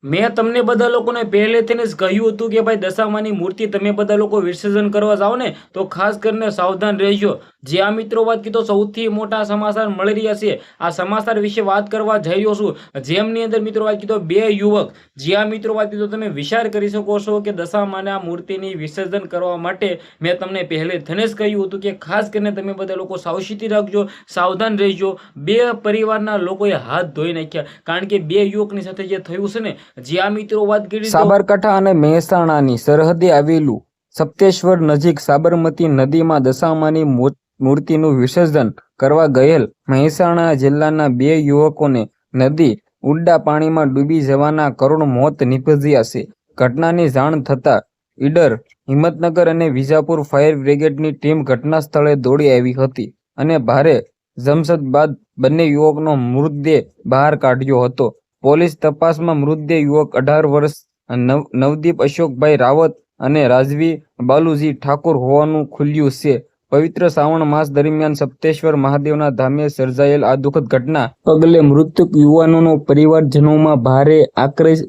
મેં તમને બધા લોકોને પહેલેથી જ કહ્યું હતું કે ભાઈ દશામાની મૂર્તિ તમે બધા લોકો વિસર્જન કરવા જાઓ ને તો ખાસ કરીને સાવધાન રહેજો। જે આ મિત્રો વાત કીધો સૌથી મોટા સમાચાર મળી રહ્યા છે, આ સમાચાર વિશે વાત કરવા જઈ રહ્યો છું, જેમની અંદર મિત્રો વાત કીધો બે યુવક, જે આ મિત્રો વાત કીધો તમે વિચાર કરી શકો છો કે દશામાના મૂર્તિની વિસર્જન કરવા માટે મેં તમને પહેલેથી જ કહ્યું હતું કે ખાસ કરીને તમે બધા લોકો સાવચેતી રાખજો, સાવધાન રહેજો। બે પરિવારના લોકોએ હાથ ધોઈ નાખ્યા, કારણ કે બે યુવકની સાથે જે થયું છે ને, જે આ મિત્રો વાત કરી સાબરકાંઠા અને મહેસાણાની સરહદે આવેલું સપ્તેશ્વર નજીક સાબરમતી નદીમાં દશામાની મૂર્તિનું વિસર્જન કરવા ગયેલ મહેસાણા જિલ્લાના બે યુવકોને નદી ઊંડા પાણીમાં ડૂબી જવાના કરુણ મોત નીપજ્યા છે। ઘટનાની જાણ થતાં ઈડર, હિંમતનગર અને વિજાપુર ફાયર બ્રિગેડની ટીમ ઘટના સ્થળે દોડી આવી હતી અને ભારે જમશદ બાદ બંને યુવકનો મૃતદેહ બહાર કાઢ્યો હતો। પોલીસ તપાસમાં મૃતદેહ યુવક 18 વર્ષ નવદીપ અશોકભાઈ રાવત અને રાજવી બાલુજી ઠાકોર હોવાનું ખુલ્યું છે। પવિત્ર શ્રાવણ માસ દરમિયાન સપ્તેશ્વર મહાદેવના ધામે સર્જાયેલ આ દુઃખદ ઘટના પગલે મૃતક યુવાનોનો પરિવારજનોમાં ભારે આક્રોશ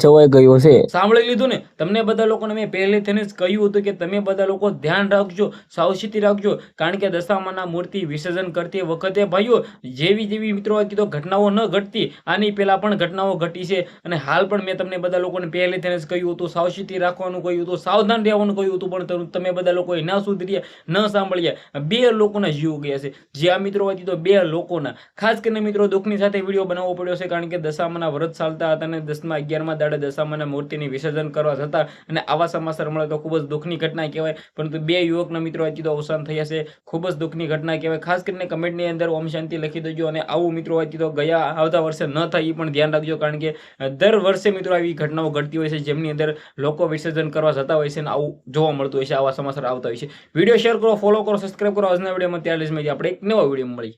છવાઈ ગયો છે। સાંભળી લીધું ને, તમને બધા લોકોને મેં પહેલેથી જ કહ્યું હતું કે તમે બધા લોકો ધ્યાન રાખજો, સાવચેતી રાખજો, કારણ કે દશામાના મૂર્તિ વિસર્જન કરતી વખતે ભાઈઓ જેવી મિત્રો કીધો ઘટનાઓ ન ઘટતી, આની પહેલા પણ ઘટનાઓ ઘટી છે અને હાલ પણ મેં તમને બધા લોકોને પહેલેથી જ કહ્યું હતું સાવચેતી રાખવાનું કહ્યું હતું, સાવધાન રહેવાનું કહ્યું હતું, પણ તમે બધા લોકોએ ન સુધર્યા, ન સાંભળ્યા। બે લોકોના જીવ ગયા છે, જે આ મિત્રો કીધો બે લોકોના। ખાસ કરીને મિત્રો દુઃખની સાથે વિડીયો બનાવવો પડ્યો છે, કારણ કે દશામાના વ્રત ચાલતા હતા અને 10મા 11મા દાડે દશામાના મૂર્તિની વિસર્જન કરવા જતા અને આવા સમાચાર મળે તો ખૂબ જ દુઃખની ઘટના કહેવાય। પરંતુ બે યુવકના મિત્રો કીધો અવસાન થયા છે, ખૂબ જ દુઃખની ઘટના કહેવાય। ખાસ કરીને કમેન્ટની અંદર ઓમ શાંતિ લખી દેજો અને આવું મિત્રો કીધો આવતા વર્ષે ન થાય એ પણ ધ્યાન રાખજો, કારણ કે દર વર્ષે મિત્રો આવી ઘટનાઓ ઘટતી હોય છે, જેમની અંદર લોકો વિસર્જન કરવા જતા હોય છે અને આવું જોવા મળતું હોય છે, આવા સમાચાર આવતા હોય છે। વિડીયો શેર કરો, ફોલો કરો, સબસ્ક્રાઇબ કરો આજના વિડીયોમાં। ત્યારે જ આપણે એક નવા વિડીયો મળી।